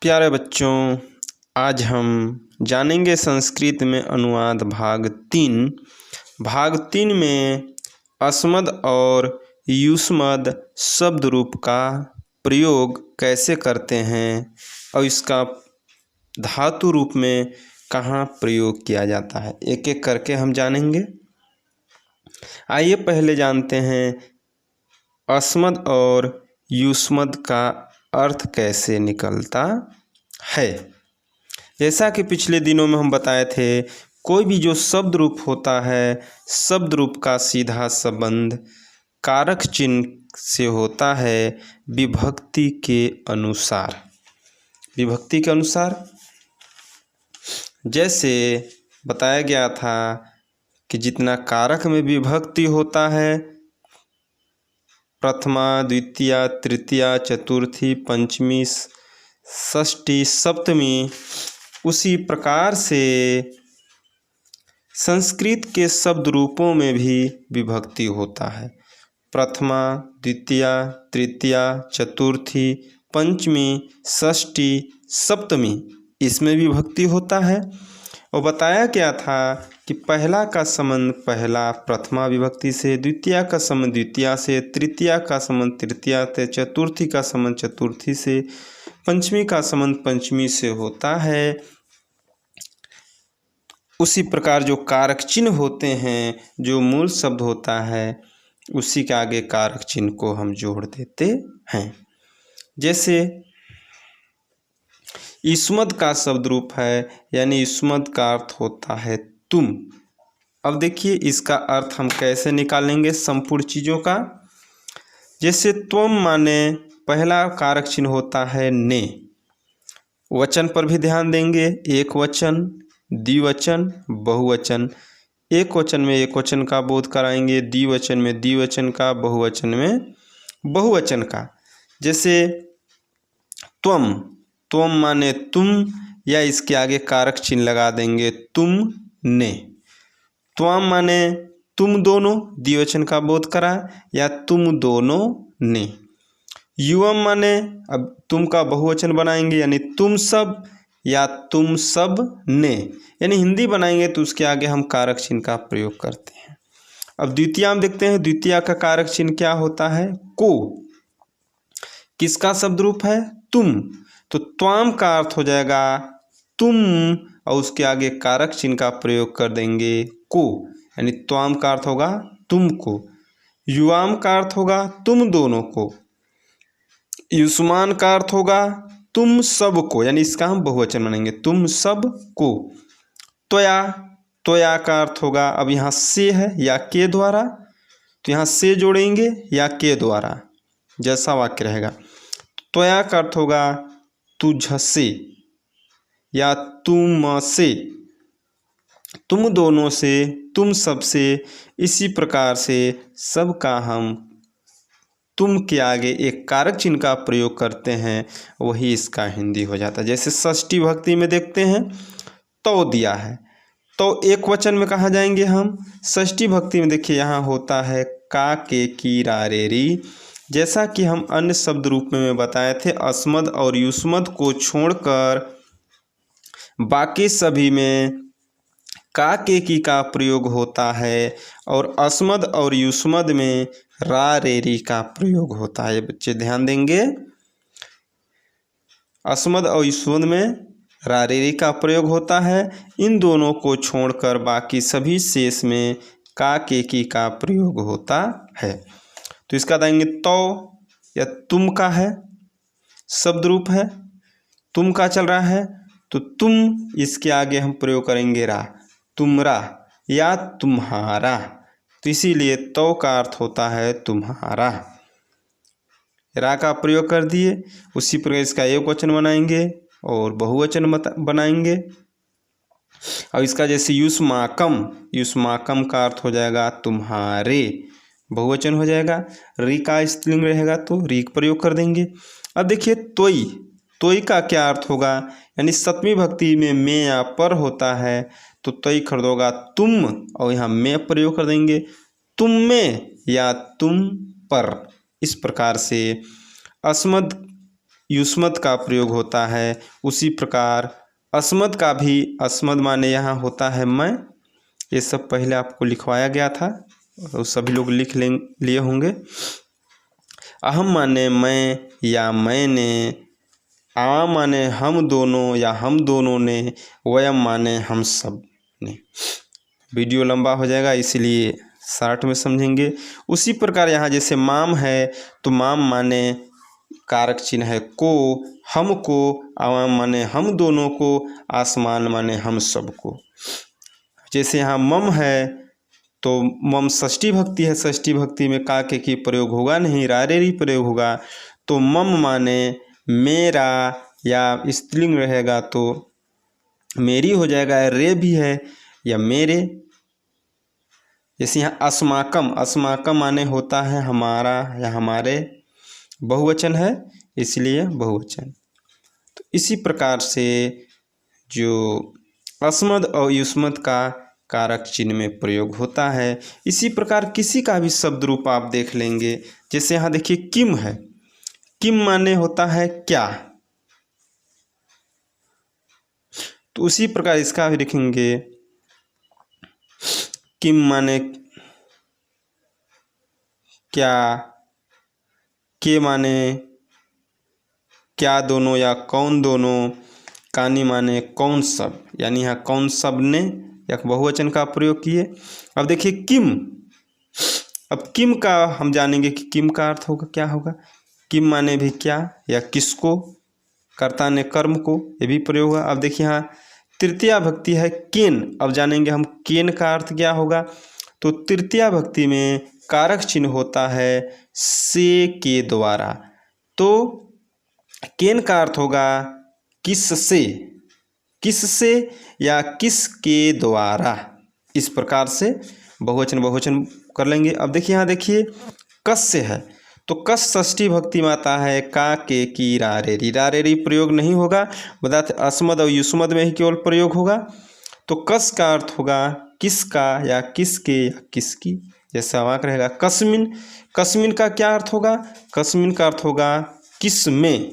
प्यारे बच्चों, आज हम जानेंगे संस्कृत में अनुवाद भाग तीन में अस्मद और युष्मद शब्द रूप का प्रयोग कैसे करते हैं और इसका धातु रूप में कहाँ प्रयोग किया जाता है, एक एक करके हम जानेंगे। आइए पहले जानते हैं अस्मद और युष्मद का अर्थ कैसे निकलता है। जैसा कि पिछले दिनों में हम बताए थे, कोई भी जो शब्द रूप होता है, शब्द रूप का सीधा संबंध कारक चिन्ह से होता है विभक्ति के अनुसार। जैसे बताया गया था कि जितना कारक में विभक्ति होता है, प्रथमा, द्वितीया, तृतीया, चतुर्थी, पंचमी, षष्ठी, सप्तमी, उसी प्रकार से संस्कृत के शब्द रूपों में भी विभक्ति होता है। प्रथमा, द्वितीया, तृतीया, चतुर्थी, पंचमी, षष्ठी, सप्तमी, इसमें विभक्ति होता है। और बताया गया था कि पहला का संबंध पहला प्रथमा विभक्ति से, द्वितीया का संबंध द्वितीया से, तृतीया का संबंध तृतीया से, चतुर्थी का संबंध चतुर्थी से, पंचमी का संबंध पंचमी से होता है। उसी प्रकार जो कारक चिन्ह होते हैं, जो मूल शब्द होता है, उसी के आगे कारक चिन्ह को हम जोड़ देते हैं। जैसे युष्मद का शब्द रूप है, यानी युष्मद का अर्थ होता है तुम। अब देखिए इसका अर्थ हम कैसे निकालेंगे संपूर्ण चीज़ों का। जैसे त्वम माने पहला कारक चिन्ह होता है ने। वचन पर भी ध्यान देंगे, एक वचन, द्विवचन, बहुवचन। एक वचन में एक वचन का बोध कराएंगे, द्विवचन में द्विवचन का, बहुवचन में बहुवचन का। जैसे त्वम, त्वम माने तुम, या इसके आगे कारक चिन्ह लगा देंगे तुम ने। त्वम माने तुम दोनों, द्विवचन का बोध करा, या तुम दोनों ने। युवम माने अब तुम का बहुवचन बनाएंगे, यानी तुम सब, या तुम सब ने। यानी हिंदी बनाएंगे तो उसके आगे हम कारक चिन्ह का प्रयोग करते हैं। अब द्वितीया में देखते हैं, द्वितीया का कारक चिन्ह क्या होता है? को। किसका शब्द रूप है? तुम। तो त्वाम का अर्थ हो जाएगा तुम, और उसके आगे कारक चिन्ह का प्रयोग कर देंगे को, यानी त्वाम का अर्थ होगा तुमको। युवाम का अर्थ होगा तुम दोनों को। युष्मान का अर्थ होगा तुम सब को, यानी इसका हम बहुवचन मानेंगे, तुम सब को। त्वया, त्वया का अर्थ होगा, अब यहाँ से है या के द्वारा, तो यहाँ से जोड़ेंगे या के द्वारा, जैसा वाक्य रहेगा। त्वया का अर्थ होगा तुझसे या तुम से, तुम दोनों से, तुम सबसे। इसी प्रकार से सबका हम तुम के आगे एक कारक चिन्ह का प्रयोग करते हैं, वही इसका हिंदी हो जाता है। जैसे षष्ठी भक्ति में देखते हैं, तो दिया है, तो एक वचन में कहाँ जाएंगे हम? षष्ठी भक्ति में देखिए यहाँ होता है का, के, की, रा, रे, री। जैसा कि हम अन्य शब्द रूप में बताए थे, अस्मद और युष्मद को छोड़कर बाकी सभी में का, के, की का प्रयोग होता है, और अस्मद और युष्मद में रा, रे, री का प्रयोग होता है। बच्चे ध्यान देंगे, अस्मद और युष्मद में रा, रे, री का प्रयोग होता है। इन दोनों को छोड़कर बाकी सभी शेष में का, के, की का प्रयोग होता है। तो इसका देंगे तो या तुम का है, शब्द रूप है, तुम का चल रहा है, तो तुम, इसके आगे हम प्रयोग करेंगे रा, तुमरा या तुम्हारा। तो इसीलिए तो का अर्थ होता है तुम्हारा। रा का प्रयोग कर दिए, उसी प्रकार इसका एक वचन बनाएंगे और बहुवचन बनाएंगे। और इसका जैसे युष्माकम, युष्माकम का अर्थ हो जाएगा तुम्हारे, बहुवचन हो जाएगा। री का स्त्रीलिंग रहेगा तो री का प्रयोग कर देंगे। अब देखिए तोई, तोई का क्या अर्थ होगा? यानी सप्तमी भक्ति में में या पर होता है, तो तोई खरीद होगा तुम, और यहाँ में प्रयोग कर देंगे, तुम में या तुम पर। इस प्रकार से अस्मद युष्मत का प्रयोग होता है, उसी प्रकार अस्मद का भी, अस्मद माने यहाँ होता है मैं। ये सब पहले आपको लिखवाया गया था और सभी लोग लिख लिए होंगे। अहम माने मैं या मैंने, आवा माने हम दोनों या हम दोनों ने, वयम माने हम सब ने। वीडियो लंबा हो जाएगा इसलिए शॉर्ट में समझेंगे। उसी प्रकार यहाँ जैसे माम है तो माम माने कारक चिन्ह है को, हमको, आवाम माने हम दोनों को, आसमान माने हम सबको। जैसे यहाँ मम है तो मम षष्ठी भक्ति है, षष्ठी भक्ति में का के की प्रयोग होगा नहीं, रारेरी प्रयोग होगा। तो मम माने मेरा, या स्त्रीलिंग रहेगा तो मेरी हो जाएगा, रे भी है या मेरे। जैसे यहाँ अस्माकम, अस्माकम माने होता है हमारा या हमारे, बहुवचन है इसलिए बहुवचन। तो इसी प्रकार से जो अस्मद और युष्मत का कारक चिन्ह में प्रयोग होता है। इसी प्रकार किसी का भी शब्द रूप आप देख लेंगे। जैसे यहाँ देखिए किम है, किम माने होता है क्या, तो उसी प्रकार इसका भी लिखेंगे किम माने क्या, के माने क्या दोनों या कौन दोनों, कानी माने कौन सब, यानी यहाँ कौन सब ने या बहुवचन का प्रयोग किए। अब देखिए किम, अब किम का हम जानेंगे कि किम का अर्थ होगा क्या होगा। किम माने भी क्या या किसको, कर्ता ने कर्म को, ये भी प्रयोग हुआ। अब देखिए यहाँ तृतीया भक्ति है केन, अब जानेंगे हम केन का अर्थ क्या होगा। तो तृतीया भक्ति में कारक चिन्ह होता है से के द्वारा, तो केन का अर्थ होगा किससे, किससे या किसके द्वारा। इस प्रकार से बहुवचन बहुवचन कर लेंगे। अब देखिए यहाँ देखिए कस से है तो कस षष्ठी भक्ति में आता है का के की रारेरी, रारेरी प्रयोग नहीं होगा, बताते अस्मद और युष्मद में ही केवल प्रयोग होगा। तो कस का अर्थ होगा किसका या किसके या किसकी, जैसा वाक्य रहेगा कस्मिन, कस्मिन का क्या अर्थ होगा, कस्मिन का अर्थ होगा किस में,